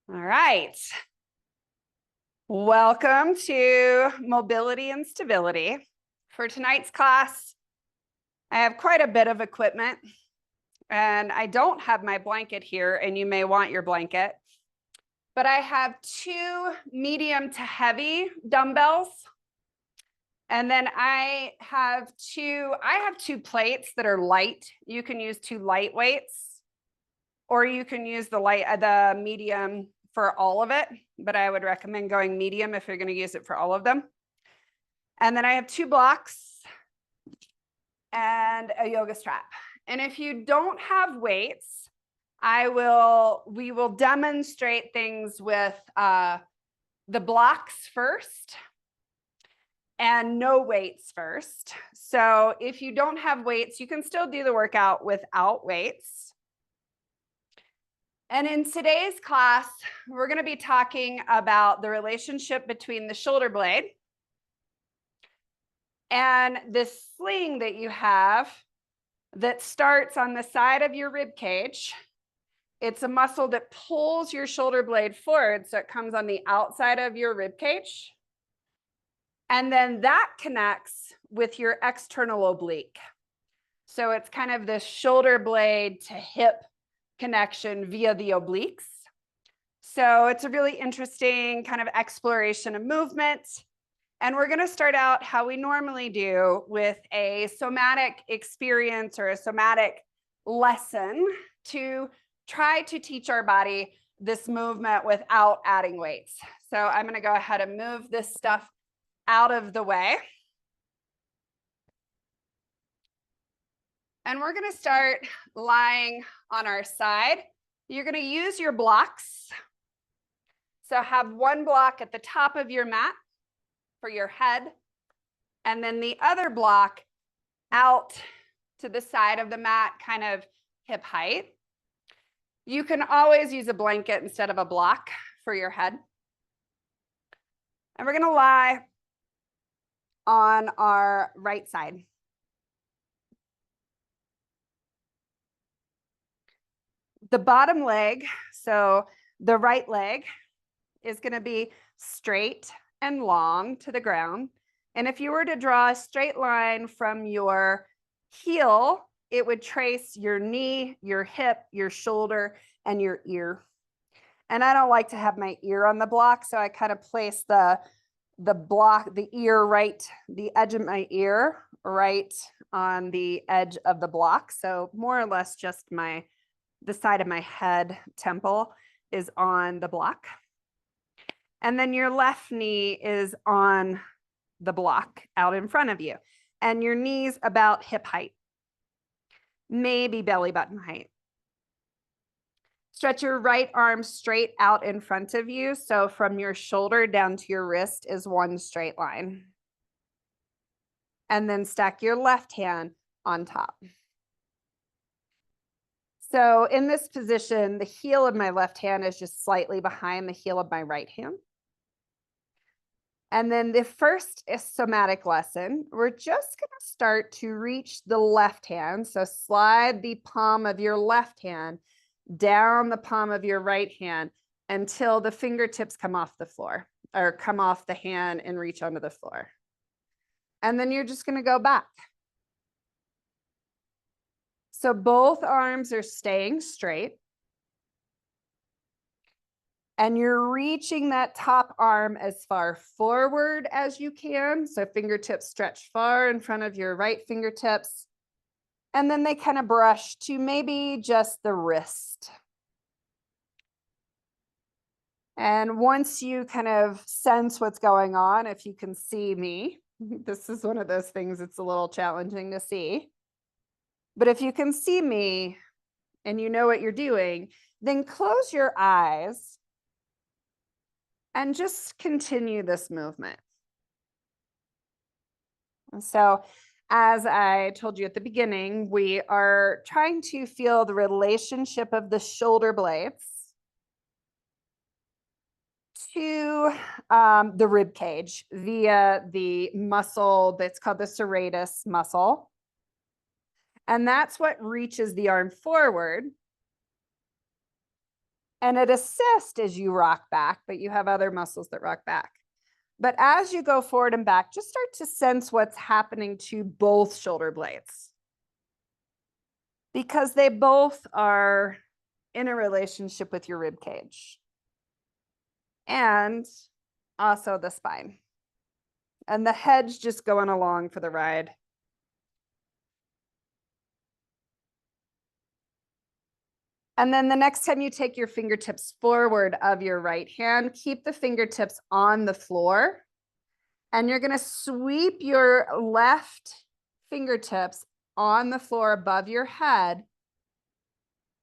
All right. Welcome to Mobility and Stability. For tonight's class, I have quite a bit of equipment, and I don't have my blanket here, and you may want your blanket, but I have two medium to heavy dumbbells. And then I have two plates that are light. You can use two light weights, or you can use the medium for all of it, but I would recommend going medium if you're going to use it for all of them. And then I have two blocks and a yoga strap. And if you don't have weights, we will demonstrate things with the blocks first and no weights first. So if you don't have weights, you can still do the workout without weights. And in today's class, we're going to be talking about the relationship between the shoulder blade and this sling that you have that starts on the side of your rib cage. It's a muscle that pulls your shoulder blade forward, so it comes on the outside of your rib cage. And then that connects with your external oblique. So it's kind of the shoulder blade to hip connection via the obliques. So it's a really interesting kind of exploration of movement. And we're going to start out how we normally do with a somatic experience or a somatic lesson to try to teach our body this movement without adding weights. So I'm going to go ahead and move this stuff out of the way. And we're going to start lying on our side. You're going to use your blocks. So have one block at the top of your mat for your head, and then the other block out to the side of the mat, kind of hip height. You can always use a blanket instead of a block for your head. And we're going to lie on our right side. The bottom leg, so the right leg, is going to be straight and long to the ground. And if you were to draw a straight line from your heel, it would trace your knee, your hip, your shoulder, and your ear. And I don't like to have my ear on the block, so I kind of place the ear right, the edge of my ear right on the edge of the block. So more or less just the side of my head temple is on the block. And then your left knee is on the block out in front of you. And your knee's about hip height, maybe belly button height. Stretch your right arm straight out in front of you. So from your shoulder down to your wrist is one straight line. And then stack your left hand on top. So in this position, the heel of my left hand is just slightly behind the heel of my right hand. And then the first somatic lesson, we're just going to start to reach the left hand. So slide the palm of your left hand down the palm of your right hand until the fingertips come off the floor or come off the hand and reach onto the floor. And then you're just going to go back. So both arms are staying straight. And you're reaching that top arm as far forward as you can. So fingertips stretch far in front of your right fingertips. And then they kind of brush to maybe just the wrist. And once you kind of sense what's going on, if you can see me, this is one of those things that's a little challenging to see. But if you can see me and you know what you're doing, then close your eyes and just continue this movement. And so, as I told you at the beginning, we are trying to feel the relationship of the shoulder blades to the rib cage via the muscle that's called the serratus muscle. And that's what reaches the arm forward and it assists as you rock back, but you have other muscles that rock back. But as you go forward and back, just start to sense what's happening to both shoulder blades, because they both are in a relationship with your rib cage and also the spine. And the head's just going along for the ride. And then the next time you take your fingertips forward of your right hand, keep the fingertips on the floor. And you're going to sweep your left fingertips on the floor above your head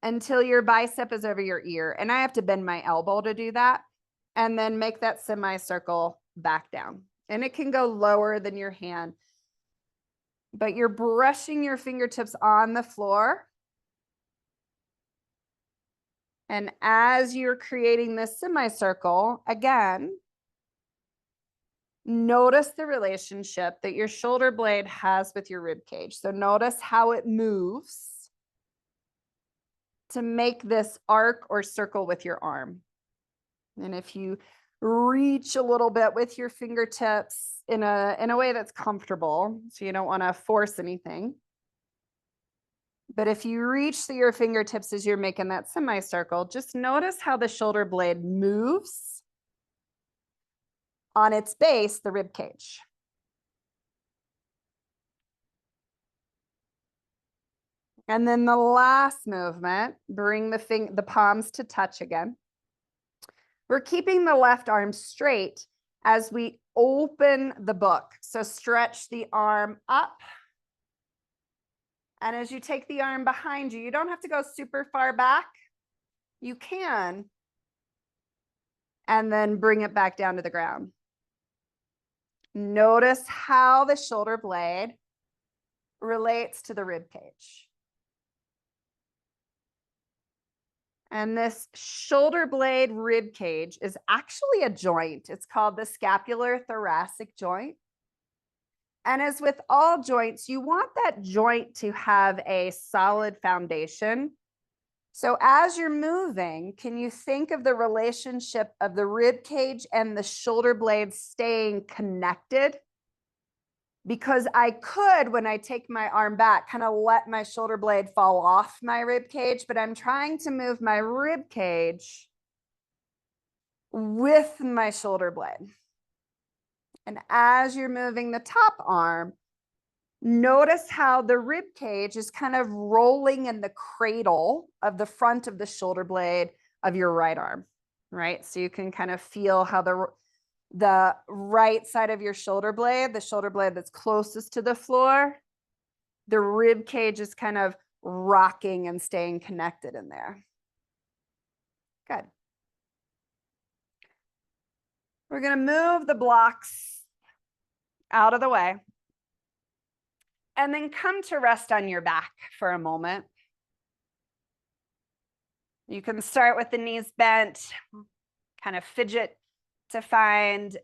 until your bicep is over your ear. And I have to bend my elbow to do that. And then make that semicircle back down. And it can go lower than your hand. But you're brushing your fingertips on the floor. And as you're creating this semicircle, again, notice the relationship that your shoulder blade has with your rib cage. So notice how it moves to make this arc or circle with your arm. And if you reach a little bit with your fingertips in a way that's comfortable, so you don't want to force anything. But if you reach through your fingertips as you're making that semicircle, just notice how the shoulder blade moves on its base, the rib cage. And then the last movement, bring the palms to touch again. We're keeping the left arm straight as we open the book. So stretch the arm up. And as you take the arm behind you, you don't have to go super far back. You can. And then bring it back down to the ground. Notice how the shoulder blade relates to the rib cage. And this shoulder blade rib cage is actually a joint. It's called the scapular thoracic joint. And as with all joints, you want that joint to have a solid foundation. So as you're moving, can you think of the relationship of the rib cage and the shoulder blade staying connected? Because I could, when I take my arm back, kind of let my shoulder blade fall off my rib cage, but I'm trying to move my rib cage with my shoulder blade. And as you're moving the top arm, notice how the rib cage is kind of rolling in the cradle of the front of the shoulder blade of your right arm, right? So you can kind of feel how the right side of your shoulder blade, the shoulder blade that's closest to the floor, the rib cage is kind of rocking and staying connected in there. Good. We're going to move the blocks out of the way and then come to rest on your back for a moment. You can start with the knees bent, kind of fidget to find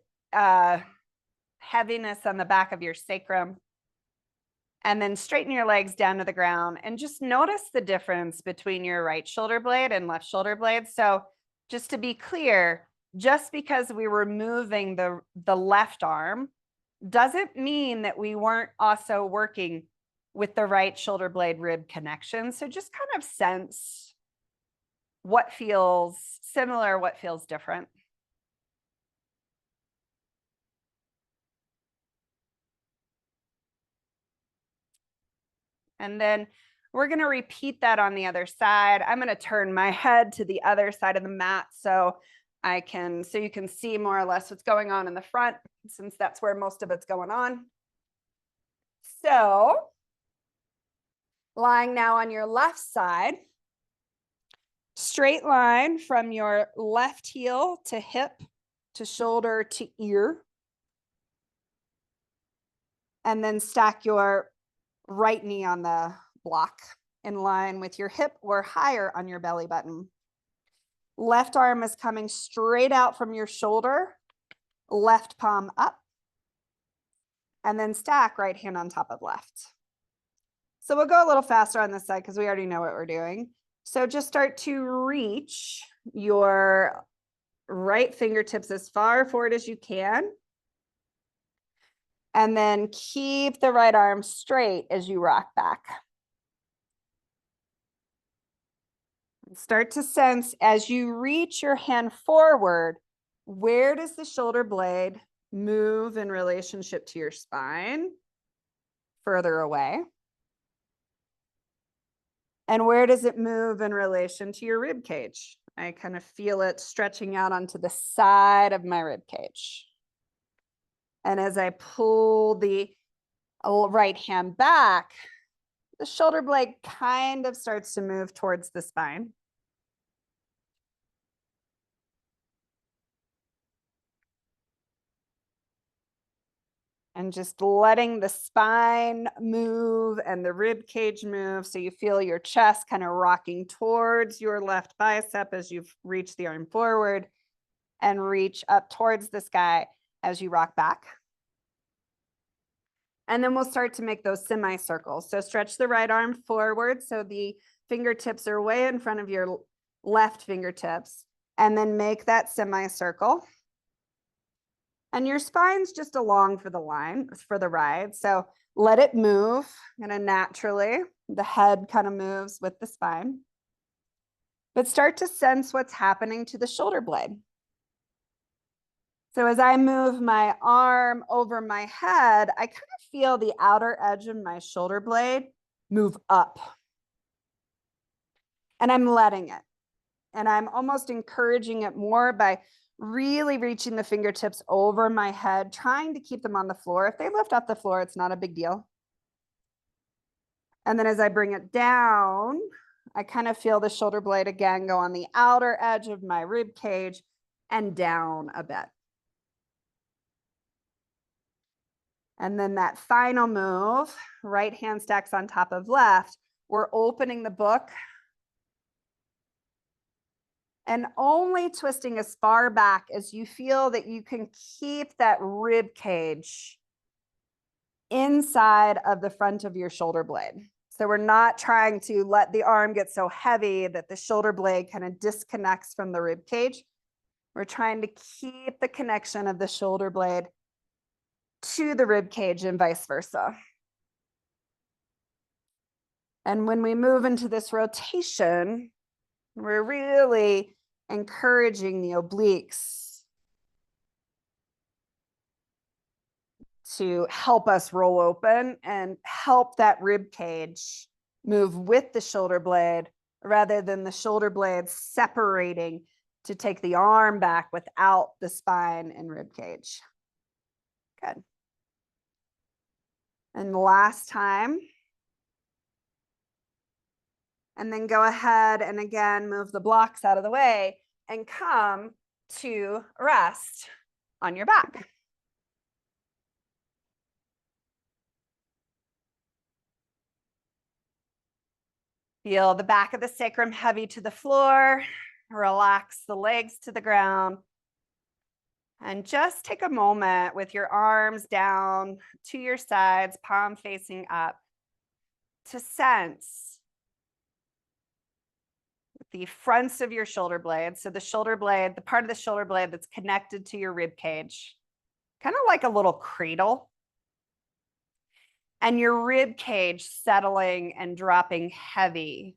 heaviness on the back of your sacrum, and then straighten your legs down to the ground and just notice the difference between your right shoulder blade and left shoulder blade. So just to be clear, just because we were moving the left arm doesn't mean that we weren't also working with the right shoulder blade rib connection. So just kind of sense what feels similar, what feels different. And then we're going to repeat that on the other side. I'm going to turn my head to the other side of the mat so you can see more or less what's going on in the front, since that's where most of it's going on. So lying now on your left side, straight line from your left heel to hip to shoulder to ear. And then stack your right knee on the block in line with your hip or higher on your belly button. Left arm is coming straight out from your shoulder, left palm up, and then stack right hand on top of left. So we'll go a little faster on this side because we already know what we're doing. So just start to reach your right fingertips as far forward as you can. And then keep the right arm straight as you rock back. Start to sense as you reach your hand forward, where does the shoulder blade move in relationship to your spine? Further away. And where does it move in relation to your rib cage? I kind of feel it stretching out onto the side of my rib cage. And as I pull the right hand back, the shoulder blade kind of starts to move towards the spine. And just letting the spine move and the rib cage move. So you feel your chest kind of rocking towards your left bicep as you've reached the arm forward, and reach up towards the sky as you rock back. And then we'll start to make those semicircles. So stretch the right arm forward so the fingertips are way in front of your left fingertips, and then make that semicircle. And your spine's just along for the line, for the ride. So let it move kind of naturally. The head kind of moves with the spine. But start to sense what's happening to the shoulder blade. So as I move my arm over my head, I kind of feel the outer edge of my shoulder blade move up. And I'm letting it. And I'm almost encouraging it more by really reaching the fingertips over my head, trying to keep them on the floor. If they lift off the floor, it's not a big deal. And then as I bring it down, I kind of feel the shoulder blade again go on the outer edge of my rib cage and down a bit. And then that final move, right hand stacks on top of left, we're opening the book and only twisting as far back as you feel that you can keep that rib cage inside of the front of your shoulder blade. So we're not trying to let the arm get so heavy that the shoulder blade kind of disconnects from the rib cage. We're trying to keep the connection of the shoulder blade to the rib cage and vice versa. And when we move into this rotation, we're really encouraging the obliques to help us roll open and help that rib cage move with the shoulder blade rather than the shoulder blade separating to take the arm back without the spine and rib cage. Good. And last time. And then go ahead and again, move the blocks out of the way and come to rest on your back. Feel the back of the sacrum heavy to the floor. Relax the legs to the ground. And just take a moment with your arms down to your sides, palm facing up, to sense the fronts of your shoulder blades. So the shoulder blade, the part of the shoulder blade that's connected to your rib cage, kind of like a little cradle. And your rib cage settling and dropping heavy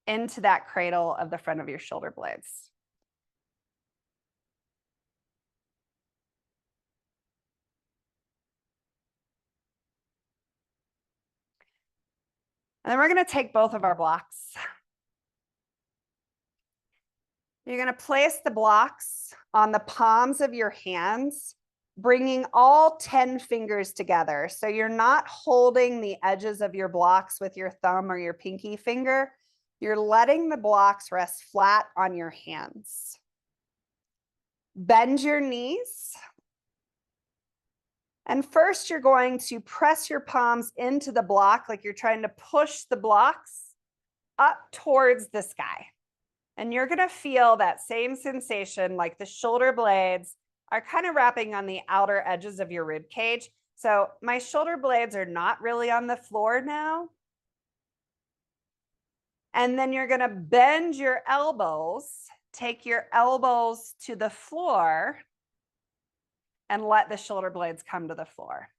into that cradle of the front of your shoulder blades. And then we're going to take both of our blocks. You're going to place the blocks on the palms of your hands, bringing all 10 fingers together. So you're not holding the edges of your blocks with your thumb or your pinky finger. You're letting the blocks rest flat on your hands. Bend your knees. And first, you're going to press your palms into the block like you're trying to push the blocks up towards the sky. And you're going to feel that same sensation like the shoulder blades are kind of wrapping on the outer edges of your rib cage. So my shoulder blades are not really on the floor now. And then you're going to bend your elbows take your elbows to the floor and let the shoulder blades come to the floor.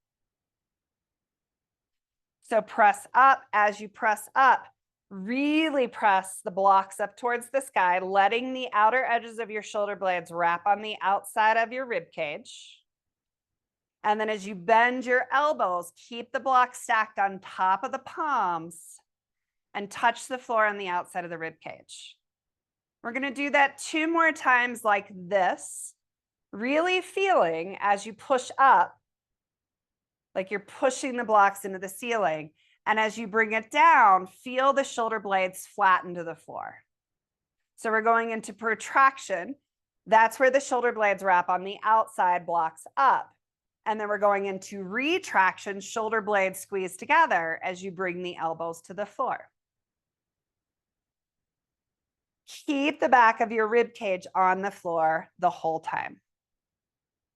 So press up. As you press up, really press the blocks up towards the sky, letting the outer edges of your shoulder blades wrap on the outside of your rib cage. And then as you bend your elbows, keep the blocks stacked on top of the palms and touch the floor on the outside of the rib cage. We're going to do that 2 more times like this, really feeling as you push up, like you're pushing the blocks into the ceiling. And as you bring it down, feel the shoulder blades flatten to the floor. So we're going into protraction. That's where the shoulder blades wrap on the outside, blocks up. And then we're going into retraction, shoulder blades squeeze together as you bring the elbows to the floor. Keep the back of your rib cage on the floor the whole time.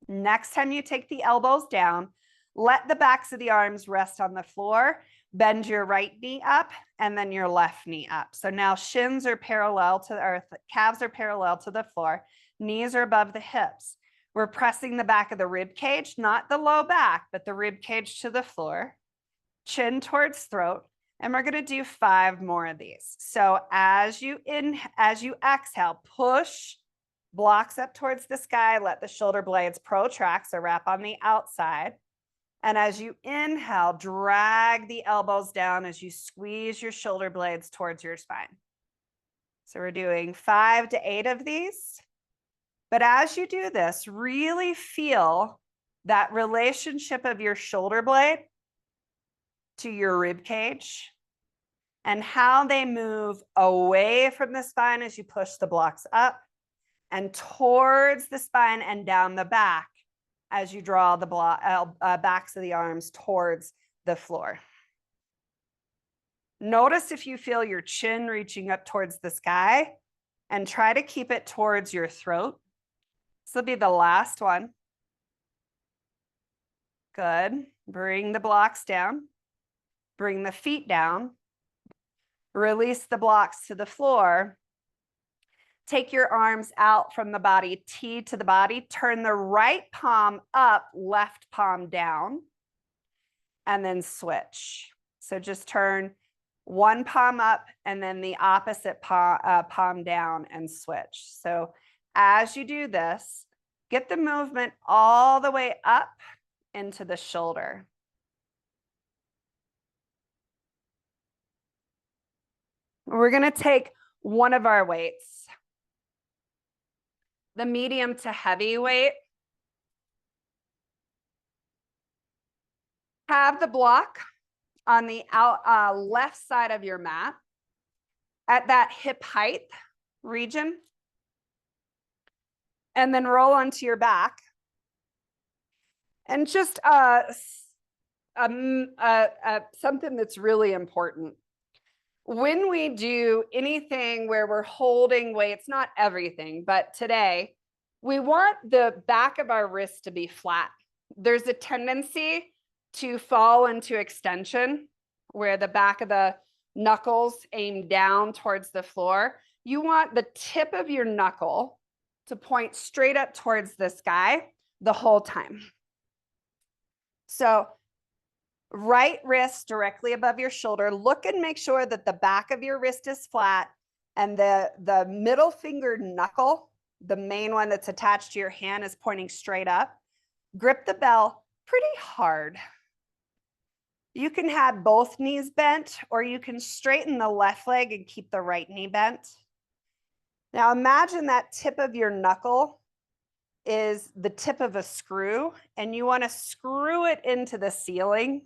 Next time you take the elbows down, let the backs of the arms rest on the floor, bend your right knee up and then your left knee up. So now shins are parallel to the earth, calves are parallel to the floor, knees are above the hips. We're pressing the back of the rib cage, not the low back, but the rib cage to the floor, chin towards throat. And we're going to do 5 more of these. So as you exhale, push blocks up towards the sky, let the shoulder blades protract, so wrap on the outside. And as you inhale, drag the elbows down as you squeeze your shoulder blades towards your spine. So we're doing 5 to 8 of these. But as you do this, really feel that relationship of your shoulder blade to your rib cage and how they move away from the spine as you push the blocks up and towards the spine and down the back as you draw the backs of the arms towards the floor. Notice if you feel your chin reaching up towards the sky and try to keep it towards your throat. This will be the last one. Good. Bring the blocks down. Bring the feet down. Release the blocks to the floor. Take your arms out from the body, T to the body. Turn the right palm up, left palm down, and then switch. So just turn one palm up and then the opposite palm down and switch. So as you do this, get the movement all the way up into the shoulder. We're going to take one of our weights, the medium to heavy weight. Have the block on the left side of your mat at that hip height region. And then roll onto your back. And just something that's really important. When we do anything where we're holding weights, not everything, but today, we want the back of our wrist to be flat. There's a tendency to fall into extension where the back of the knuckles aim down towards the floor. You want the tip of your knuckle to point straight up towards the sky the whole time. So right wrist directly above your shoulder. Look and make sure that the back of your wrist is flat and the middle finger knuckle, the main one that's attached to your hand, is pointing straight up. Grip the bell pretty hard. You can have both knees bent, or you can straighten the left leg and keep the right knee bent. Now imagine that tip of your knuckle is the tip of a screw, and you want to screw it into the ceiling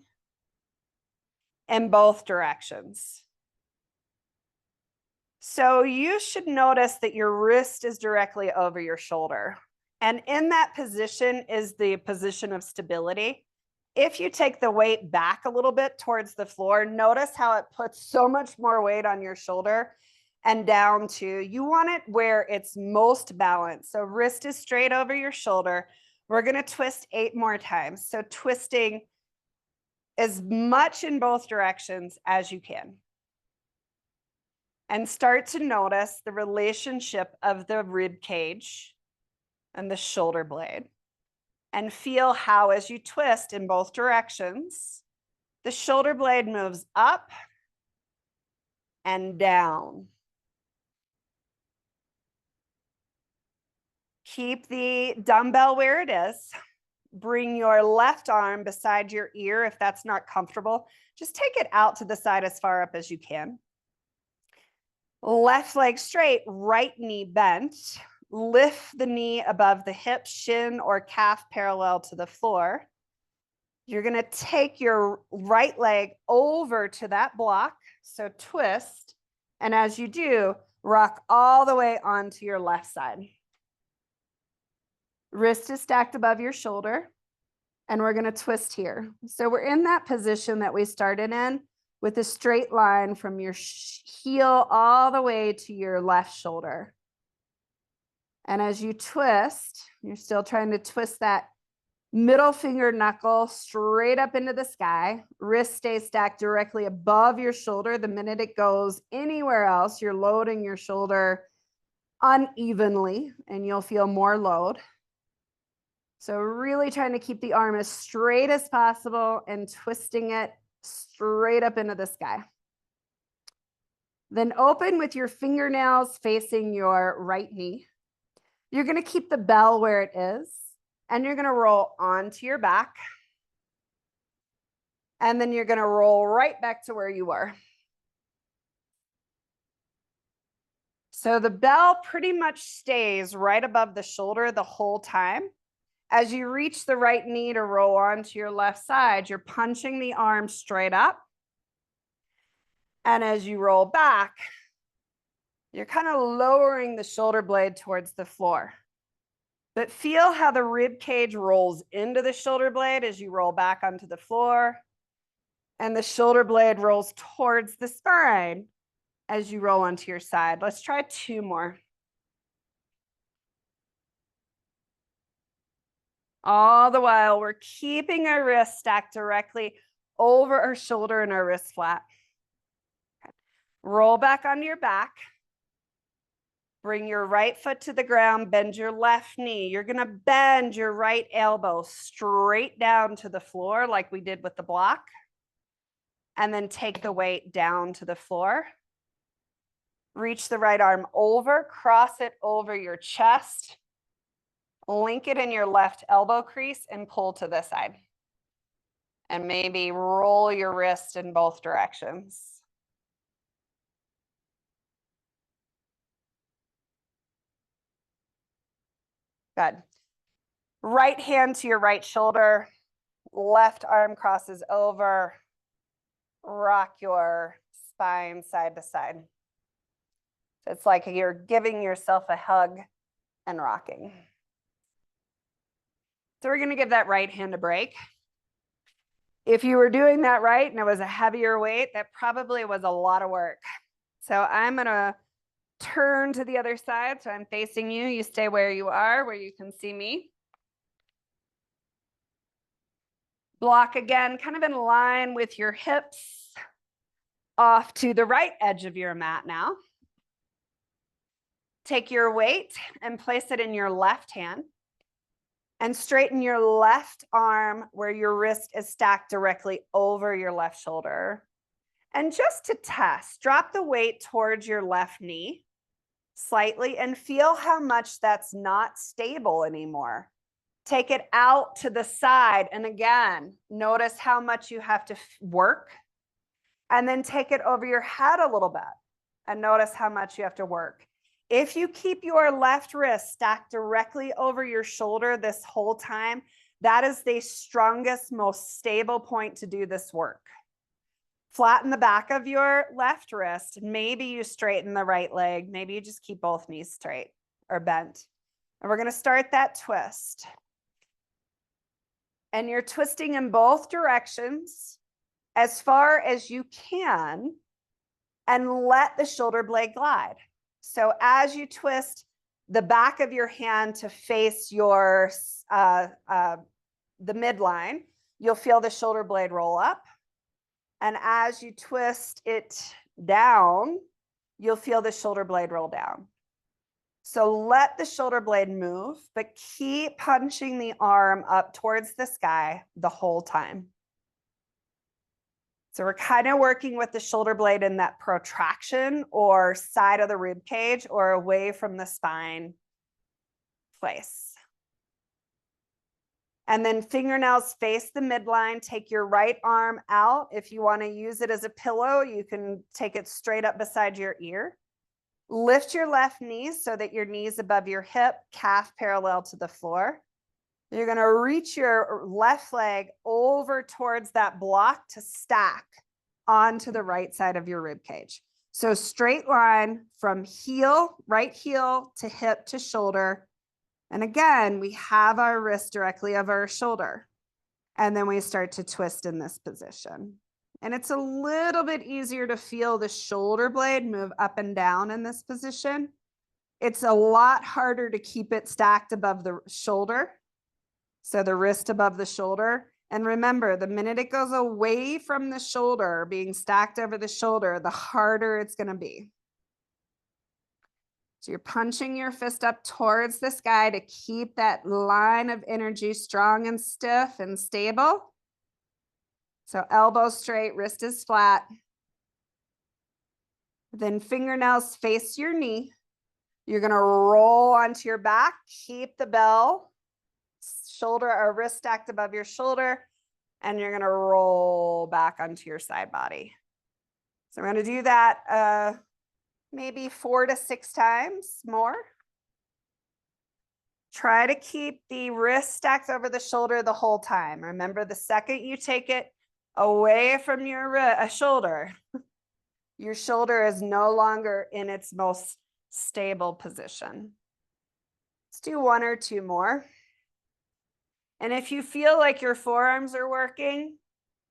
in both directions. So you should notice that your wrist is directly over your shoulder. And in that position is the position of stability. If you take the weight back a little bit towards the floor, notice how it puts so much more weight on your shoulder and down to, you want it where it's most balanced. So wrist is straight over your shoulder. We're going to twist 8 more times. So twisting as much in both directions as you can. And start to notice the relationship of the rib cage and the shoulder blade. And feel how, as you twist in both directions, the shoulder blade moves up and down. Keep the dumbbell where it is. Bring your left arm beside your ear if that's not comfortable. Just take it out to the side as far up as you can. Left leg straight, right knee bent. Lift the knee above the hip, shin or calf parallel to the floor. You're going to take your right leg over to that block. So twist. And as you do, rock all the way onto your left side. Wrist is stacked above your shoulder, and we're going to twist here. So we're in that position that we started in with a straight line from your heel all the way to your left shoulder. And as you twist, you're still trying to twist that middle finger knuckle straight up into the sky. Wrist stays stacked directly above your shoulder. The minute it goes anywhere else, you're loading your shoulder unevenly, and you'll feel more load. So really trying to keep the arm as straight as possible and twisting it straight up into the sky. Then open with your fingernails facing your right knee. You're going to keep the bell where it is, and you're going to roll onto your back. And then you're going to roll right back to where you were. So the bell pretty much stays right above the shoulder the whole time. As you reach the right knee to roll onto your left side, you're punching the arm straight up. And as you roll back, you're kind of lowering the shoulder blade towards the floor. But feel how the rib cage rolls into the shoulder blade as you roll back onto the floor. And the shoulder blade rolls towards the spine as you roll onto your side. Let's try 2 more. All the while, we're keeping our wrist stacked directly over our shoulder and our wrist flat. Roll back onto your back. Bring your right foot to the ground, bend your left knee. You're going to bend your right elbow straight down to the floor like we did with the block. And then take the weight down to the floor. Reach the right arm over, cross it over your chest. Link it in your left elbow crease and pull to this side. And maybe roll your wrist in both directions. Good. Right hand to your right shoulder. Left arm crosses over. Rock your spine side to side. So it's like you're giving yourself a hug and rocking. So we're going to give that right hand a break. If you were doing that right and it was a heavier weight, that probably was a lot of work. So I'm going to turn to the other side. So I'm facing you. You stay where you are, where you can see me. Block again, kind of in line with your hips. Off to the right edge of your mat now. Take your weight and place it in your left hand. And straighten your left arm where your wrist is stacked directly over your left shoulder. And just to test, drop the weight towards your left knee slightly and feel how much that's not stable anymore. Take it out to the side. And again, notice how much you have to work. And then take it over your head a little bit and notice how much you have to work. If you keep your left wrist stacked directly over your shoulder this whole time, that is the strongest, most stable point to do this work. Flatten the back of your left wrist. Maybe you straighten the right leg. Maybe you just keep both knees straight or bent. And we're going to start that twist. And you're twisting in both directions as far as you can and let the shoulder blade glide. So as you twist the back of your hand to face your the midline, you'll feel the shoulder blade roll up. And as you twist it down, you'll feel the shoulder blade roll down. So let the shoulder blade move, but keep punching the arm up towards the sky the whole time. So we're kind of working with the shoulder blade in that protraction or side of the rib cage or away from the spine place. And then fingernails face the midline. Take your right arm out. If you want to use it as a pillow, you can take it straight up beside your ear. Lift your left knee so that your knee is above your hip, calf parallel to the floor. You're going to reach your left leg over towards that block to stack onto the right side of your rib cage. So straight line from heel, right heel to hip to shoulder. And again, we have our wrist directly over our shoulder. And then we start to twist in this position. And it's a little bit easier to feel the shoulder blade move up and down in this position. It's a lot harder to keep it stacked above the shoulder. So the wrist above the shoulder. And remember, the minute it goes away from the shoulder, being stacked over the shoulder, the harder it's going to be. So you're punching your fist up towards the sky to keep that line of energy strong and stiff and stable. So elbow straight, wrist is flat. Then fingernails face your knee. You're going to roll onto your back. Keep the bell, shoulder or wrist stacked above your shoulder. And you're going to roll back onto your side body. So we're going to do that maybe 4 to 6 times more. Try to keep the wrist stacked over the shoulder the whole time. Remember, the second you take it away from your shoulder, your shoulder is no longer in its most stable position. Let's do 1 or 2 more. And if you feel like your forearms are working,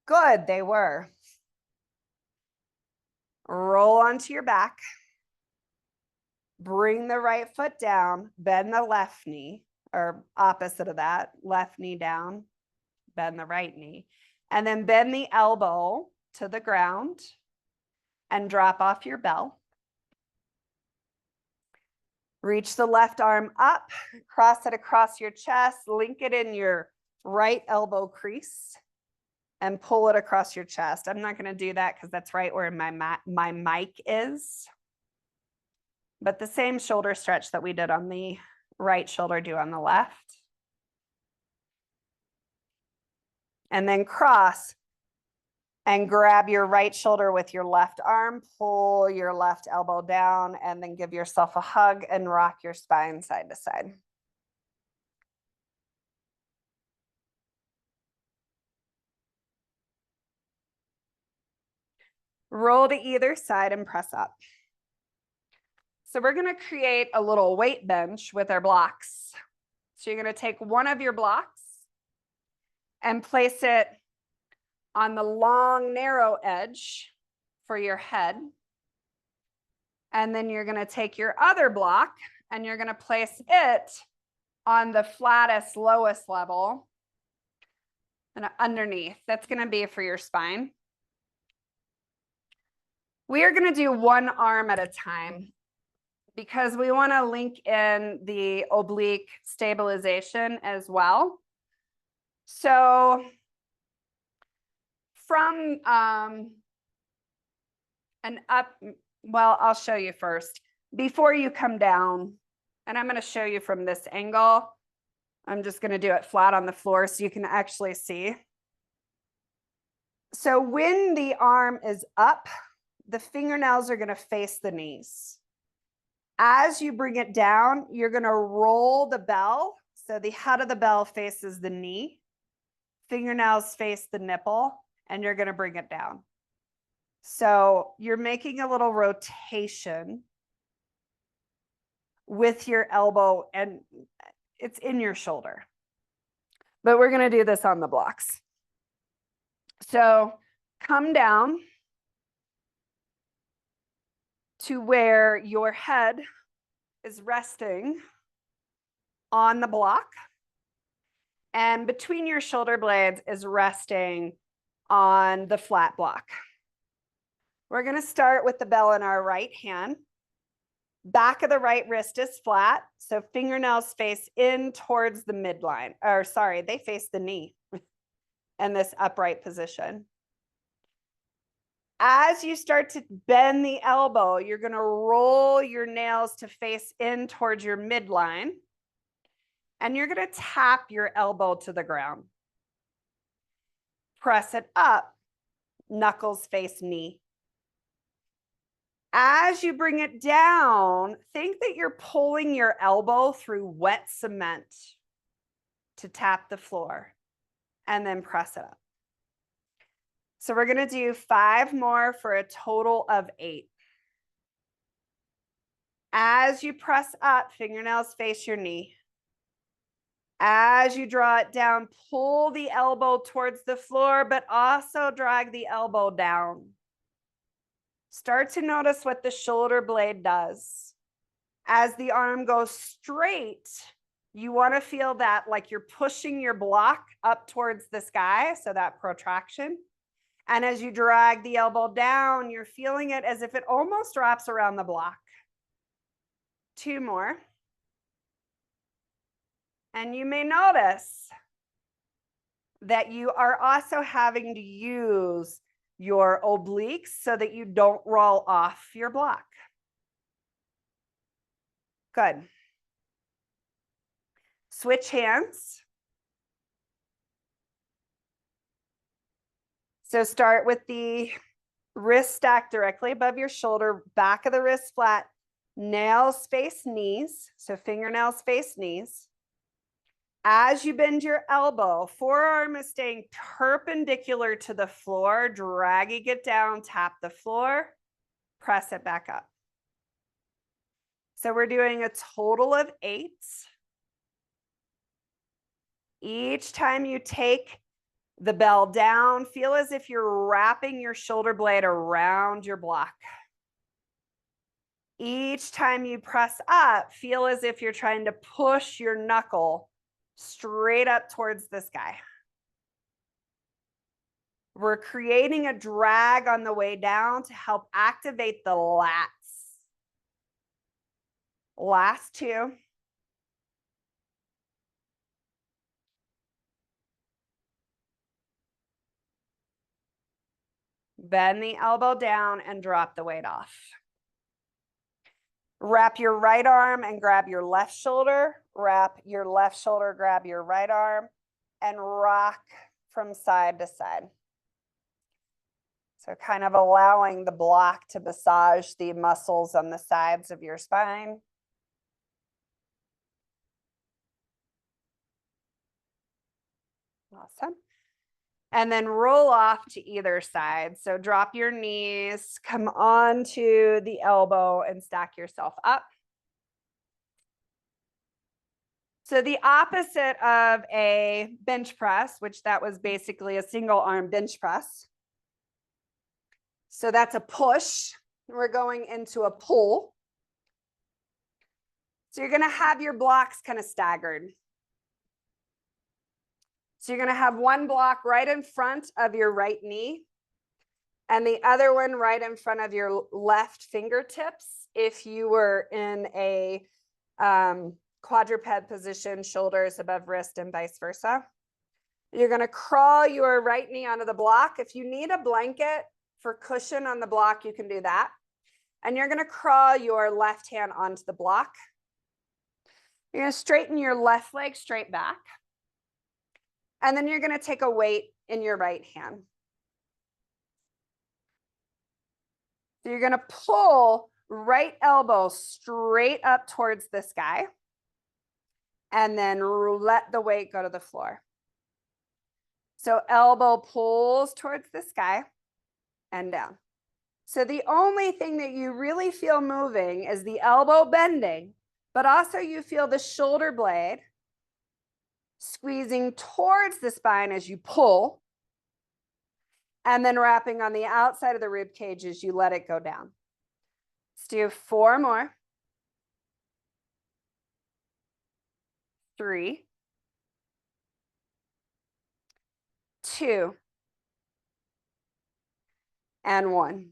good, they were. Roll onto your back. Bring the right foot down, bend the left knee, or opposite of that, left knee down, bend the right knee. And then bend the elbow to the ground and drop off your bell. Reach the left arm up, cross it across your chest, link it in your right elbow crease, and pull it across your chest. I'm not going to do that because that's right where my mic is. But the same shoulder stretch that we did on the right shoulder, do on the left. And then cross and grab your right shoulder with your left arm, pull your left elbow down, and then give yourself a hug and rock your spine side to side. Roll to either side and press up. So we're going to create a little weight bench with our blocks. So you're going to take one of your blocks and place it on the long, narrow edge for your head. And then you're going to take your other block and you're going to place it on the flattest, lowest level and underneath. That's going to be for your spine. We are going to do one arm at a time because we want to link in the oblique stabilization as well. So from an up, well, I'll show you first. Before you come down, and I'm going to show you from this angle. I'm just going to do it flat on the floor so you can actually see. So when the arm is up, the fingernails are going to face the knees. As you bring it down, you're going to roll the bell. So the head of the bell faces the knee. Fingernails face the nipple, and you're going to bring it down. So you're making a little rotation with your elbow, and it's in your shoulder. But we're going to do this on the blocks. So come down to where your head is resting on the block, and between your shoulder blades is resting on the flat block. We're going to start with the bell in our right hand. Back of the right wrist is flat, so fingernails face in towards the midline, or sorry, they face the knee in this upright position. As you start to bend the elbow, you're going to roll your nails to face in towards your midline, and you're going to tap your elbow to the ground. Press it up, knuckles face knee. As you bring it down, think that you're pulling your elbow through wet cement to tap the floor, and then press it up. So we're going to do 5 more for a total of 8. As you press up, fingernails face your knee. As you draw it down, pull the elbow towards the floor, but also drag the elbow down. Start to notice what the shoulder blade does. As the arm goes straight, you want to feel that like you're pushing your block up towards the sky, so that protraction. And as you drag the elbow down, you're feeling it as if it almost wraps around the block. 2 more. And you may notice that you are also having to use your obliques so that you don't roll off your block. Good. Switch hands. So start with the wrist stacked directly above your shoulder, back of the wrist flat, nails face knees, so fingernails face knees. As you bend your elbow, forearm is staying perpendicular to the floor, dragging it down, tap the floor, press it back up. So we're doing a total of 8. Each time you take the bell down, feel as if you're wrapping your shoulder blade around your block. Each time you press up, feel as if you're trying to push your knuckle straight up towards the sky. We're creating a drag on the way down to help activate the lats. Last 2. Bend the elbow down and drop the weight off. Wrap your right arm and grab your left shoulder. Wrap your left shoulder, grab your right arm, and rock from side to side. So kind of allowing the block to massage the muscles on the sides of your spine. Awesome. And then roll off to either side. So drop your knees, come onto the elbow and stack yourself up. So the opposite of a bench press, which that was basically a single arm bench press. So that's a push. We're going into a pull. So you're going to have your blocks kind of staggered. So you're going to have one block right in front of your right knee and the other one right in front of your left fingertips if you were in a quadruped position, shoulders above wrist and vice versa. You're going to crawl your right knee onto the block. If you need a blanket for cushion on the block, you can do that. And you're going to crawl your left hand onto the block. You're going to straighten your left leg straight back. And then you're going to take a weight in your right hand. So you're going to pull right elbow straight up towards the sky. And then let the weight go to the floor. So elbow pulls towards the sky and down. So the only thing that you really feel moving is the elbow bending, but also you feel the shoulder blade squeezing towards the spine as you pull, and then wrapping on the outside of the rib cage as you let it go down. Let's do 4 more. 3, 2, and 1.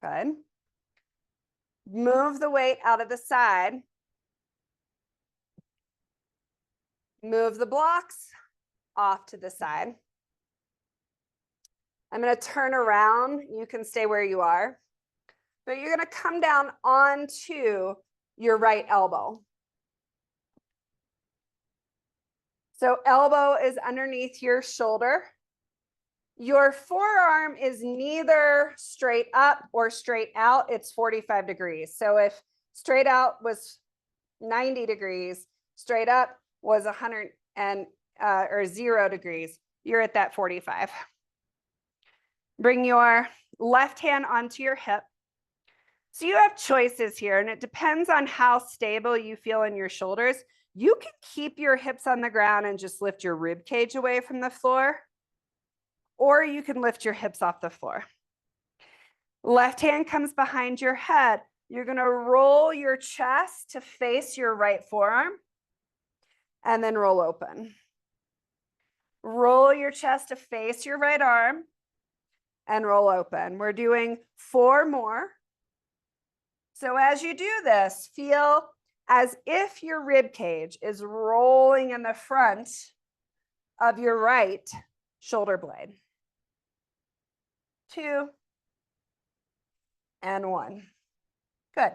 Good. Move the weight out of the side. Move the blocks off to the side. I'm going to turn around. You can stay where you are, but you're going to come down onto your right elbow. So elbow is underneath your shoulder. Your forearm is neither straight up or straight out. It's 45 degrees. So if straight out was 90 degrees, straight up was 100 or 0 degrees, you're at that 45. Bring your left hand onto your hip. So you have choices here, and it depends on how stable you feel in your shoulders. You can keep your hips on the ground and just lift your rib cage away from the floor, or you can lift your hips off the floor. Left hand comes behind your head. You're going to roll your chest to face your right forearm and then roll open. Roll your chest to face your right arm and roll open. We're doing 4 more. So as you do this, feel as if your rib cage is rolling in the front of your right shoulder blade. 2 and 1. Good.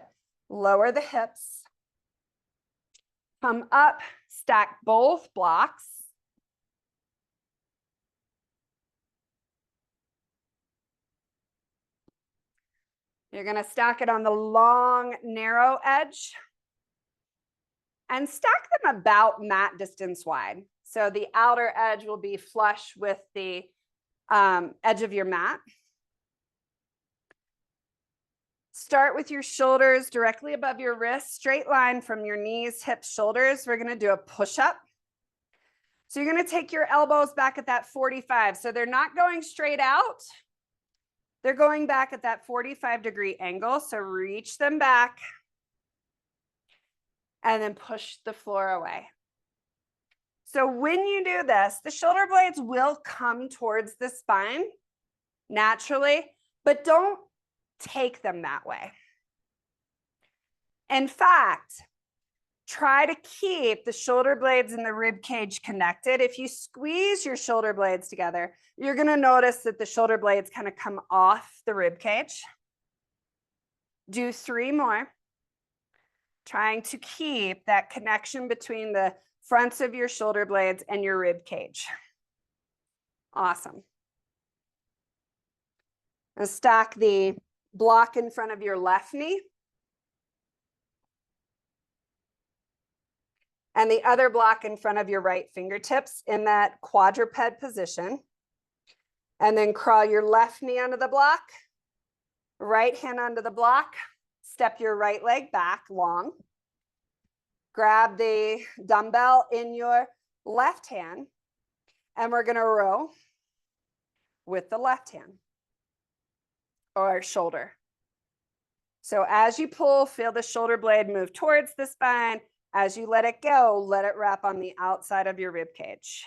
Lower the hips. Come up, stack both blocks. You're going to stack it on the long, narrow edge and stack them about mat distance wide. So the outer edge will be flush with the edge of your mat. Start with your shoulders directly above your wrists, straight line from your knees, hips, shoulders. We're going to do a push-up. So you're going to take your elbows back at that 45. So they're not going straight out. They're going back at that 45-degree angle. So reach them back and then push the floor away. So when you do this, the shoulder blades will come towards the spine naturally, but don't take them that way. In fact, try to keep the shoulder blades and the rib cage connected. If you squeeze your shoulder blades together, you're going to notice that the shoulder blades kind of come off the rib cage. Do 3 more, trying to keep that connection between the fronts of your shoulder blades and your rib cage. Awesome. And stack the block in front of your left knee. And the other block in front of your right fingertips in that quadruped position. And then crawl your left knee onto the block, right hand onto the block, step your right leg back long. Grab the dumbbell in your left hand, and we're going to row with the left hand or shoulder. So as you pull, feel the shoulder blade move towards the spine. As you let it go, let it wrap on the outside of your rib cage.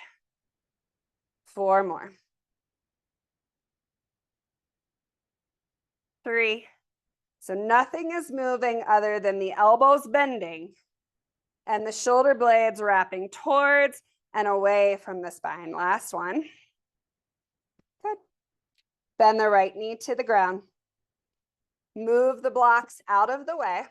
4 more. 3. So nothing is moving other than the elbows bending and the shoulder blades wrapping towards and away from the spine. Last one. Good. Bend the right knee to the ground. Move the blocks out of the way.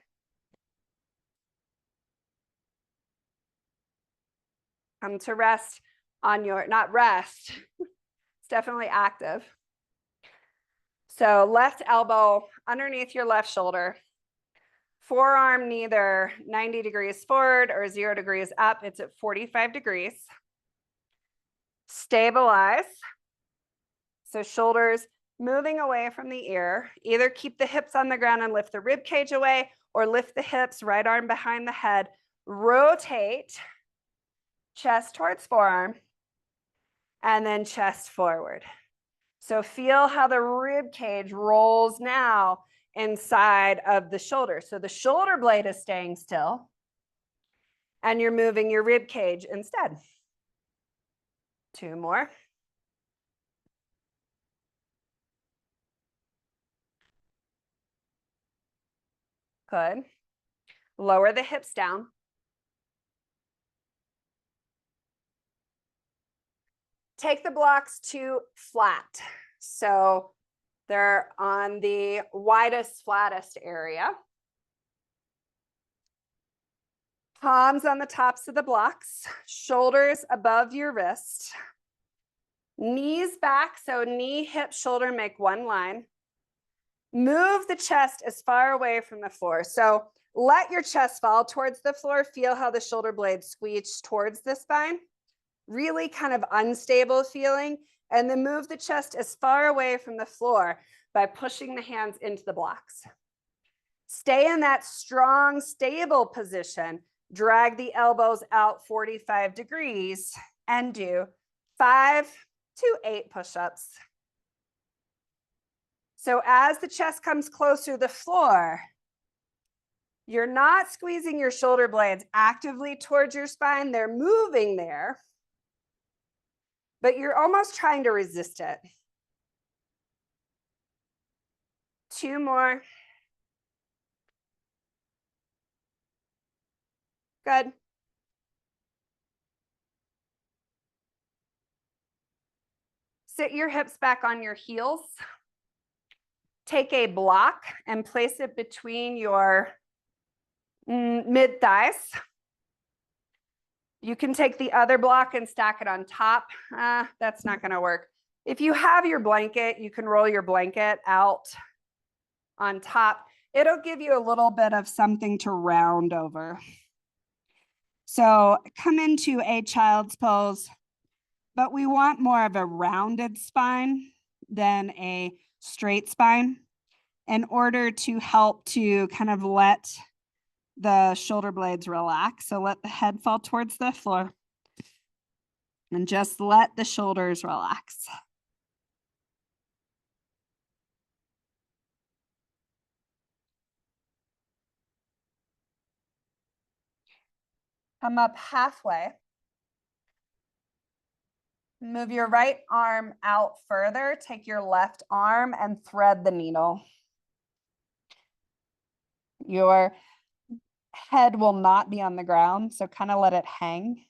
Come to rest on your, not rest, it's definitely active. So left elbow underneath your left shoulder. Forearm neither 90 degrees forward or 0 degrees up. It's at 45 degrees. Stabilize. So shoulders moving away from the ear. Either keep the hips on the ground and lift the rib cage away, or lift the hips, right arm behind the head. Rotate. Chest towards forearm, and then chest forward. So feel how the rib cage rolls now inside of the shoulder. So the shoulder blade is staying still, and you're moving your rib cage instead. 2 more. Good. Lower the hips down. Take the blocks to flat. So they're on the widest, flattest area. Palms on the tops of the blocks, shoulders above your wrist. Knees back, so knee, hip, shoulder make one line. Move the chest as far away from the floor. So let your chest fall towards the floor. Feel how the shoulder blades squeeze towards the spine. Really kind of unstable feeling. And then move the chest as far away from the floor by pushing the hands into the blocks. Stay in that strong, stable position. Drag the elbows out 45 degrees and do 5 to 8 push-ups. So as the chest comes closer to the floor, you're not squeezing your shoulder blades actively towards your spine. They're moving there, but you're almost trying to resist it. 2 more. Good. Sit your hips back on your heels. Take a block and place it between your mid thighs. You can take the other block and stack it on top. That's not going to work. If you have your blanket, you can roll your blanket out on top. It'll give you a little bit of something to round over. So come into a child's pose, but we want more of a rounded spine than a straight spine in order to help to kind of let the shoulder blades relax. So let the head fall towards the floor and just let the shoulders relax. Come up halfway. Move your right arm out further. Take your left arm and thread the needle. Your head will not be on the ground, so kind of let it hang.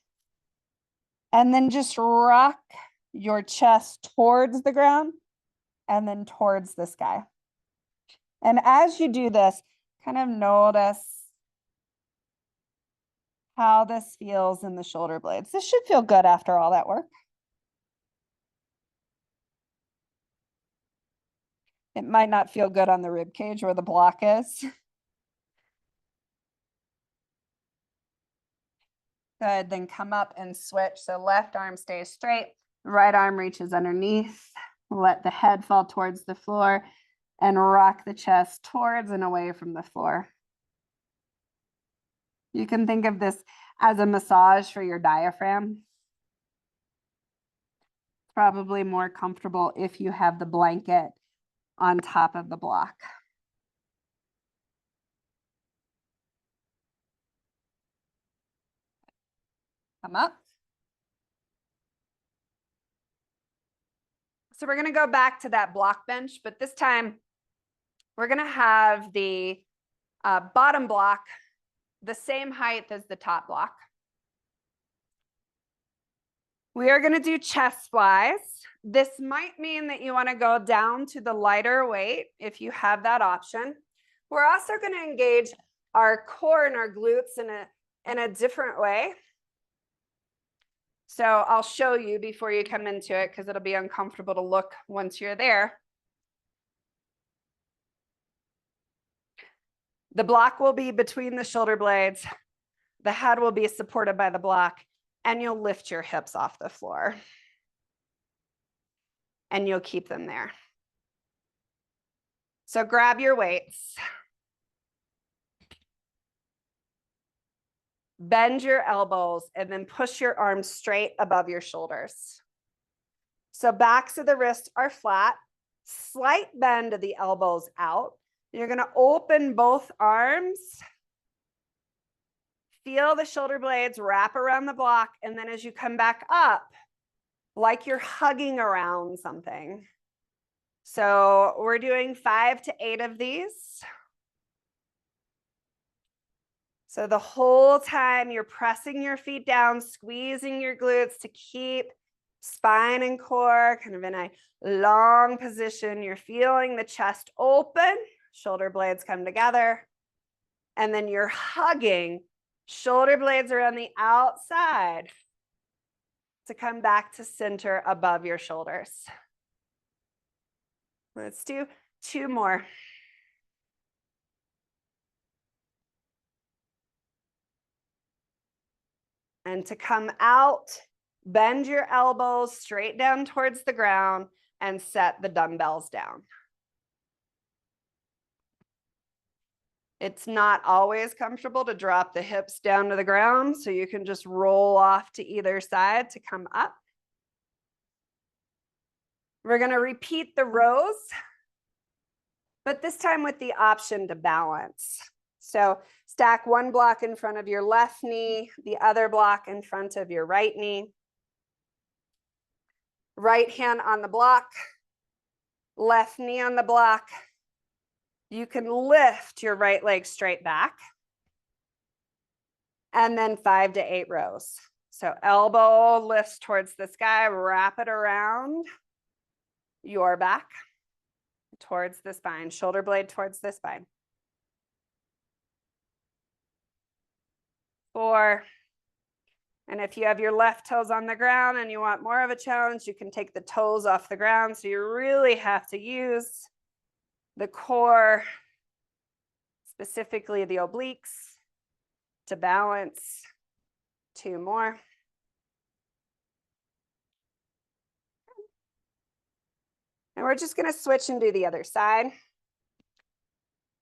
And then just rock your chest towards the ground and then towards the sky. And as you do this, kind of notice how this feels in the shoulder blades. This should feel good after all that work. It might not feel good on the rib cage where the block is. Good, then come up and switch. So left arm stays straight, right arm reaches underneath. Let the head fall towards the floor and rock the chest towards and away from the floor. You can think of this as a massage for your diaphragm. It's probably more comfortable if you have the blanket on top of the block. Come up. So we're going to go back to that block bench, but this time we're going to have the bottom block the same height as the top block. We are going to do chest flies. This might mean that you want to go down to the lighter weight if you have that option. We're also going to engage our core and our glutes in a different way. So I'll show you before you come into it because it'll be uncomfortable to look once you're there. The block will be between the shoulder blades. The head will be supported by the block, and you'll lift your hips off the floor. And you'll keep them there. So grab your weights. Bend your elbows and then push your arms straight above your shoulders. So backs of the wrists are flat, slight bend of the elbows out. You're going to open both arms. Feel the shoulder blades wrap around the block. And then as you come back up, like you're hugging around something. So we're doing 5 to 8 of these. So the whole time you're pressing your feet down, squeezing your glutes to keep spine and core kind of in a long position. You're feeling the chest open, shoulder blades come together, and then you're hugging shoulder blades around the outside to come back to center above your shoulders. Let's do 2 more. And to come out, bend your elbows straight down towards the ground and set the dumbbells down. It's not always comfortable to drop the hips down to the ground, so you can just roll off to either side to come up. We're going to repeat the rows, but this time with the option to balance. So stack one block in front of your left knee, the other block in front of your right knee. Right hand on the block, left knee on the block. You can lift your right leg straight back. And then 5 to 8 rows. So elbow lifts towards the sky, wrap it around your back towards the spine, shoulder blade towards the spine. 4. And if you have your left toes on the ground and you want more of a challenge, you can take the toes off the ground. So you really have to use the core, specifically the obliques, to balance. 2 more. And we're just going to switch and do the other side.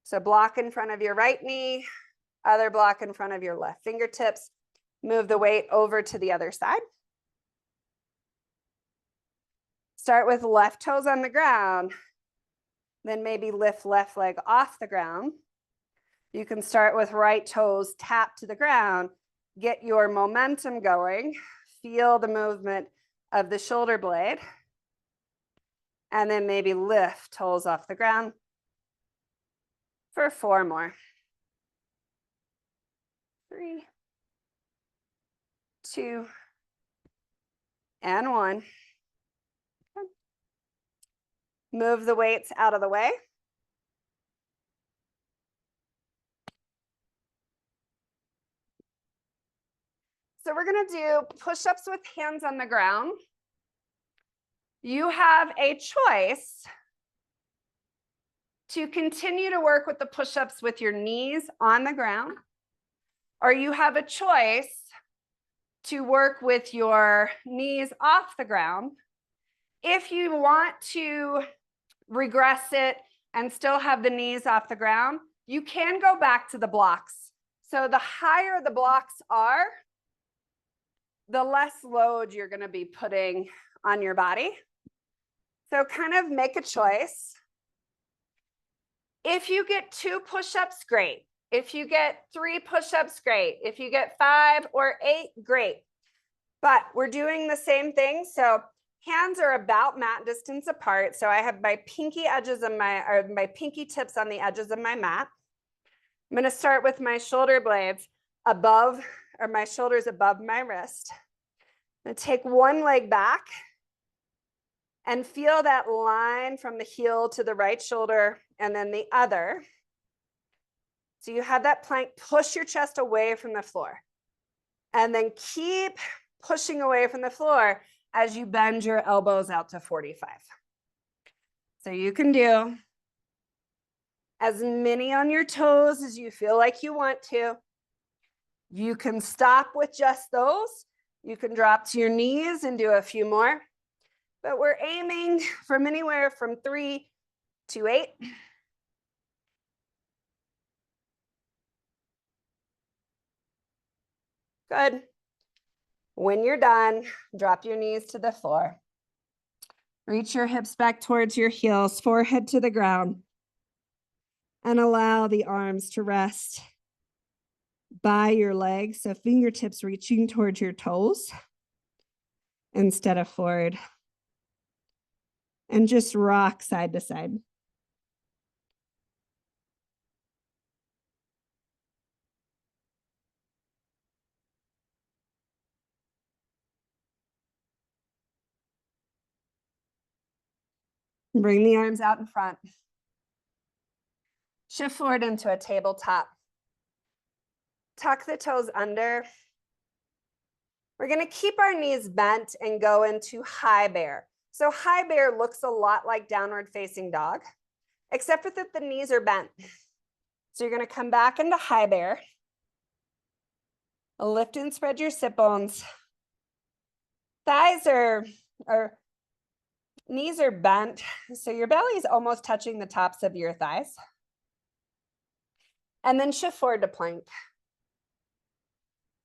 So block in front of your right knee, other block in front of your left fingertips. Move the weight over to the other side. Start with left toes on the ground, then maybe lift left leg off the ground. You can start with right toes tapped to the ground, get your momentum going, feel the movement of the shoulder blade, and then maybe lift toes off the ground for 4 more. 3, 2, and 1. Move the weights out of the way. So we're going to do push-ups with hands on the ground. You have a choice to continue to work with the push-ups with your knees on the ground, or you have a choice to work with your knees off the ground. If you want to regress it and still have the knees off the ground, you can go back to the blocks. So the higher the blocks are, the less load you're going to be putting on your body. So kind of make a choice. If you get 2 push-ups, great. If you get 3 push-ups, great. If you get 5 or 8, great. But we're doing the same thing. So hands are about mat distance apart. So I have my pinky edges of my pinky tips on the edges of my mat. I'm going to start with my shoulder blades above, or my shoulders above my wrist. I'm going to take one leg back and feel that line from the heel to the right shoulder and then the other. So you have that plank, push your chest away from the floor. And then keep pushing away from the floor as you bend your elbows out to 45. So you can do as many on your toes as you feel like you want to. You can stop with just those. You can drop to your knees and do a few more. But we're aiming from anywhere from 3 to 8. Good. When you're done, drop your knees to the floor. Reach your hips back towards your heels, forehead to the ground. And allow the arms to rest by your legs. So fingertips reaching towards your toes instead of forward. And just rock side to side. Bring the arms out in front. Shift forward into a tabletop. Tuck the toes under. We're going to keep our knees bent and go into high bear. So high bear looks a lot like downward facing dog, except for that the knees are bent. So you're going to come back into high bear. Lift and spread your sit bones. Thighs knees are bent, so your belly is almost touching the tops of your thighs. And then shift forward to plank.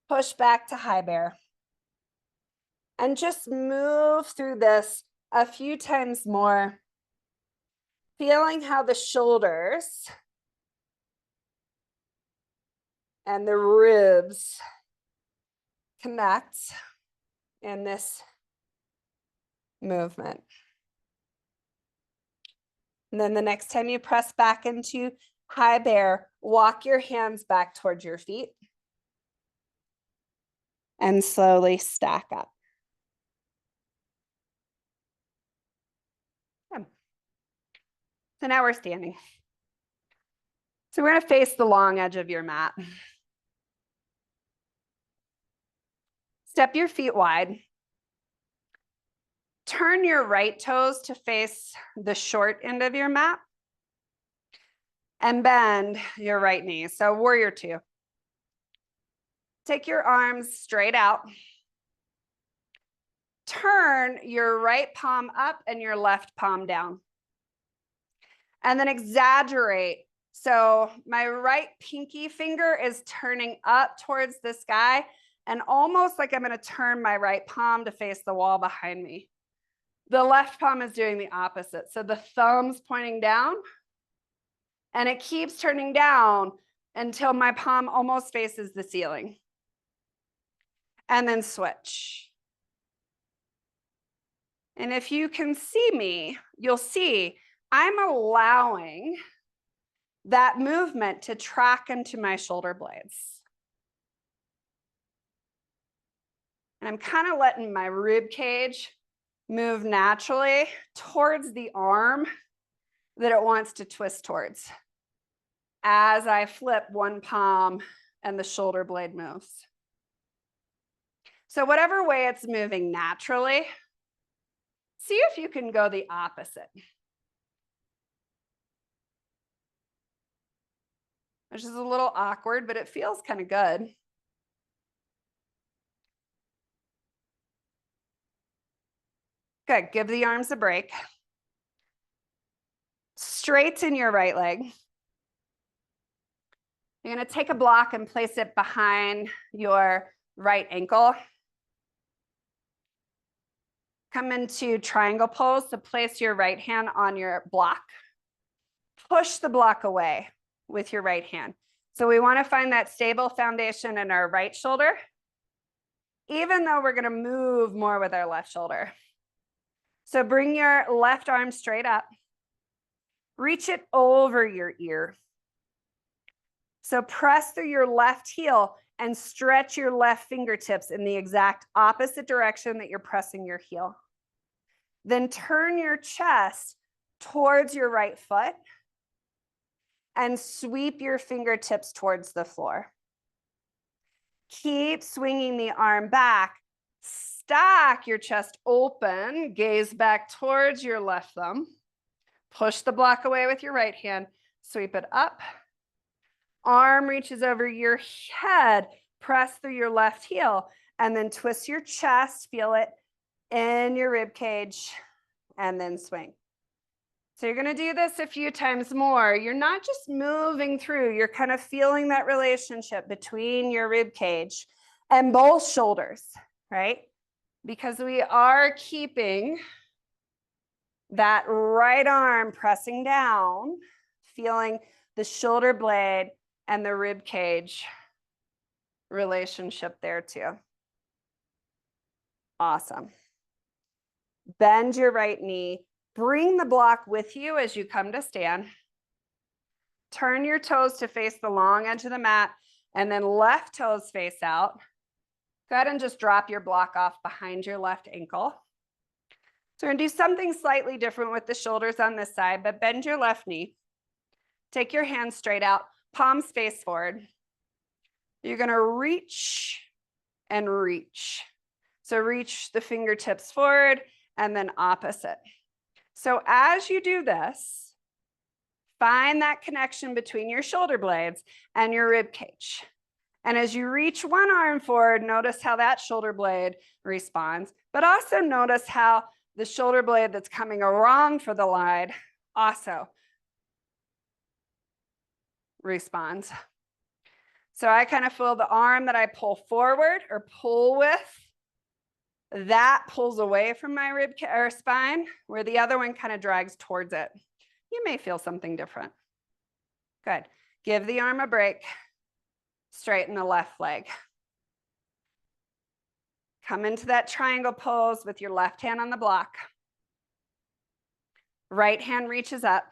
Push back to high bear. And just move through this a few times more, feeling how the shoulders and the ribs connect in this movement. And then the next time you press back into high bear, walk your hands back towards your feet and slowly stack up. So now we're standing. So we're going to face the long edge of your mat. Step your feet wide. Turn your right toes to face the short end of your mat. And bend your right knee. So warrior two. Take your arms straight out. Turn your right palm up and your left palm down. And then exaggerate. So my right pinky finger is turning up towards the sky, and almost like I'm going to turn my right palm to face the wall behind me. The left palm is doing the opposite. So the thumb's pointing down, and it keeps turning down until my palm almost faces the ceiling. And then switch. And if you can see me, you'll see I'm allowing that movement to track into my shoulder blades. And I'm kind of letting my rib cage move naturally towards the arm that it wants to twist towards as I flip one palm and the shoulder blade moves. So whatever way it's moving naturally, see if you can go the opposite. Which is a little awkward, but it feels kind of good. Good, give the arms a break. Straighten your right leg. You're going to take a block and place it behind your right ankle. Come into triangle pose, so place your right hand on your block. Push the block away with your right hand. So we want to find that stable foundation in our right shoulder, even though we're going to move more with our left shoulder. So bring your left arm straight up. Reach it over your ear. So press through your left heel and stretch your left fingertips in the exact opposite direction that you're pressing your heel. Then turn your chest towards your right foot and sweep your fingertips towards the floor. Keep swinging the arm back. Stack your chest open, gaze back towards your left thumb. Push the block away with your right hand, sweep it up. Arm reaches over your head, press through your left heel, and then twist your chest, feel it in your rib cage, and then swing. So you're going to do this a few times more. You're not just moving through, you're kind of feeling that relationship between your rib cage and both shoulders, right? Because we are keeping that right arm pressing down, feeling the shoulder blade and the rib cage relationship there too. Awesome. Bend your right knee. Bring the block with you as you come to stand. Turn your toes to face the long edge of the mat, and then left toes face out. Go ahead and just drop your block off behind your left ankle. So we're gonna do something slightly different with the shoulders on this side, but bend your left knee. Take your hands straight out, palms face forward. You're gonna reach and reach. So reach the fingertips forward and then opposite. So as you do this, find that connection between your shoulder blades and your rib cage. And as you reach one arm forward, notice how that shoulder blade responds, but also notice how the shoulder blade that's coming around for the line also responds. So I kind of feel the arm that I pull forward or pull with, that pulls away from my rib or spine, where the other one kind of drags towards it. You may feel something different. Good. Give the arm a break. Straighten the left leg. Come into that triangle pose with your left hand on the block. Right hand reaches up.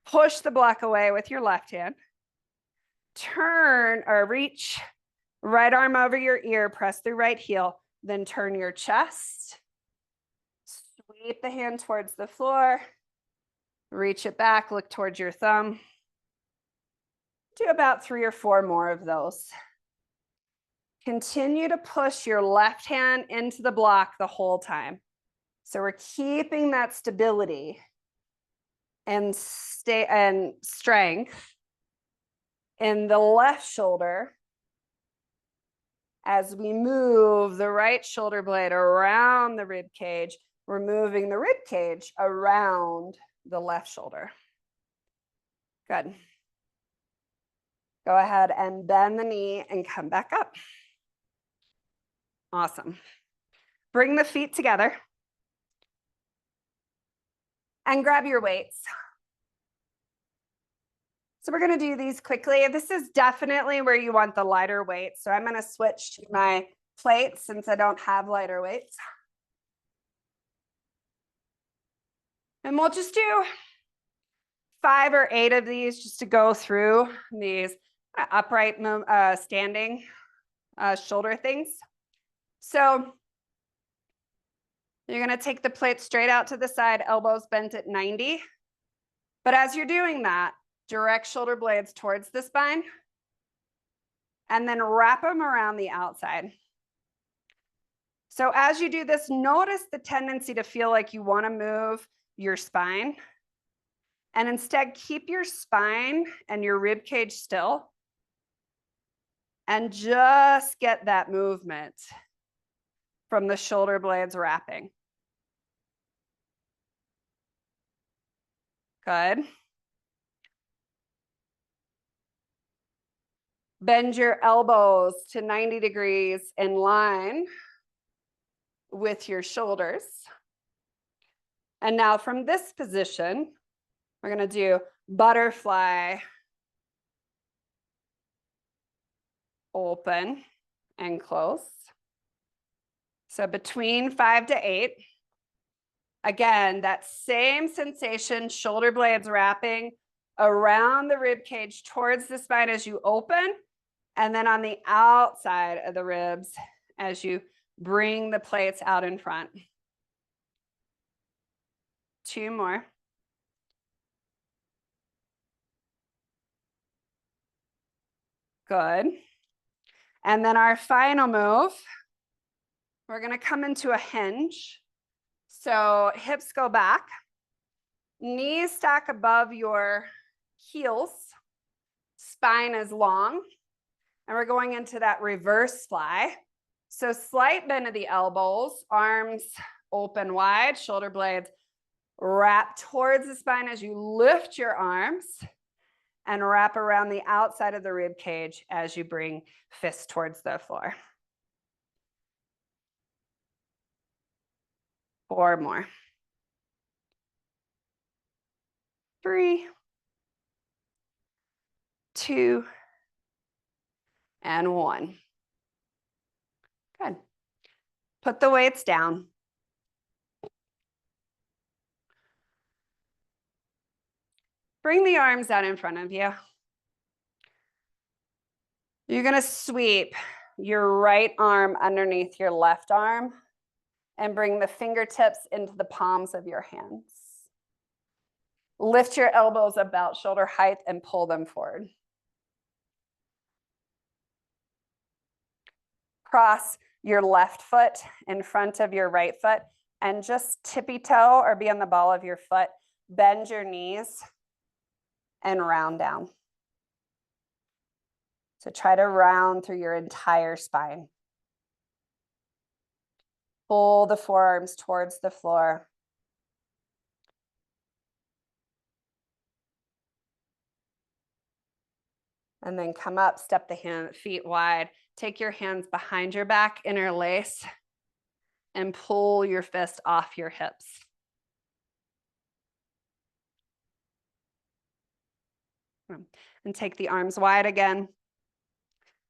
Push the block away with your left hand. Turn or reach, right arm over your ear, press through right heel, then turn your chest. Sweep the hand towards the floor. Reach it back, look towards your thumb. Do about 3 or 4 more of those. Continue to push your left hand into the block the whole time. So we're keeping that stability and strength in the left shoulder as we move the right shoulder blade around the rib cage. We're moving the rib cage around the left shoulder. Good. Go ahead and bend the knee and come back up. Awesome. Bring the feet together and grab your weights. So we're going to do these quickly. This is definitely where you want the lighter weights. So I'm going to switch to my plates since I don't have lighter weights. And we'll just do 5 or 8 of these just to go through these upright standing shoulder things. So you're going to take the plate straight out to the side, elbows bent at 90. But as you're doing that, direct shoulder blades towards the spine and then wrap them around the outside. So as you do this, notice the tendency to feel like you want to move your spine, and instead keep your spine and your rib cage still and just get that movement from the shoulder blades wrapping. Good. Bend your elbows to 90 degrees in line with your shoulders. And now from this position, we're going to do butterfly, open, and close. So between 5 to 8. Again, that same sensation, shoulder blades wrapping around the rib cage towards the spine as you open, and then on the outside of the ribs as you bring the plates out in front. 2 more. Good. And then our final move, we're going to come into a hinge. So hips go back, knees stack above your heels, spine is long, and we're going into that reverse fly. So slight bend of the elbows, arms open wide, shoulder blades wrap towards the spine as you lift your arms and wrap around the outside of the rib cage as you bring fists towards the floor. 4 more. 3, 2, and 1. Good. Put the weights down. Bring the arms out in front of you. You're going to sweep your right arm underneath your left arm and bring the fingertips into the palms of your hands. Lift your elbows about shoulder height and pull them forward. Cross your left foot in front of your right foot and just tippy toe or be on the ball of your foot. Bend your knees and round down. So try to round through your entire spine. Pull the forearms towards the floor. And then come up, step the feet wide. Take your hands behind your back, interlace, and pull your fist off your hips. And take the arms wide again.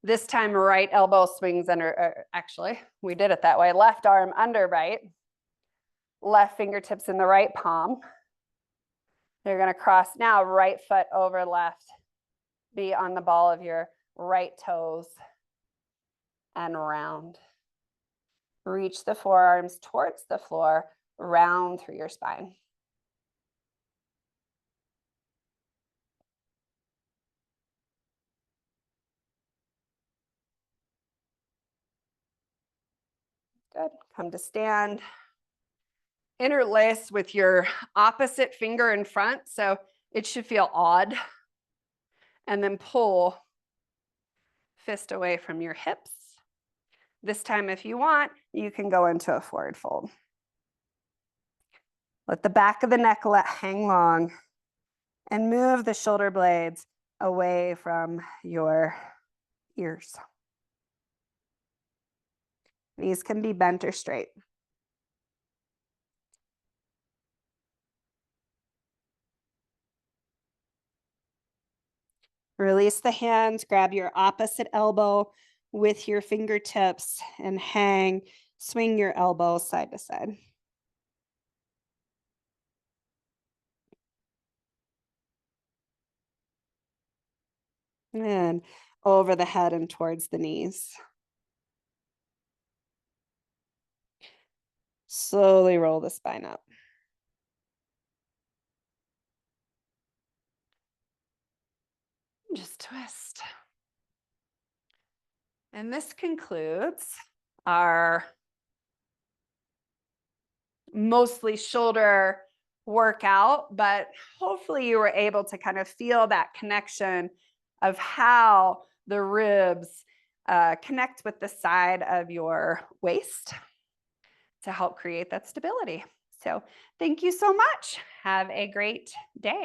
This time, right elbow swings under, actually, we did it that way. Left arm under right. Left fingertips in the right palm. You're gonna cross now, right foot over left. Be on the ball of your right toes and round. Reach the forearms towards the floor, round through your spine. Good, come to stand. Interlace with your opposite finger in front, so it should feel odd. And then pull fist away from your hips. This time, if you want, you can go into a forward fold. Let the back of the neck hang long and move the shoulder blades away from your ears. These can be bent or straight. Release the hands, grab your opposite elbow with your fingertips and hang, swing your elbow side to side. And over the head and towards the knees. Slowly roll the spine up. Just twist. And this concludes our mostly shoulder workout, but hopefully you were able to kind of feel that connection of how the ribs connect with the side of your waist to help create that stability. So thank you so much. Have a great day.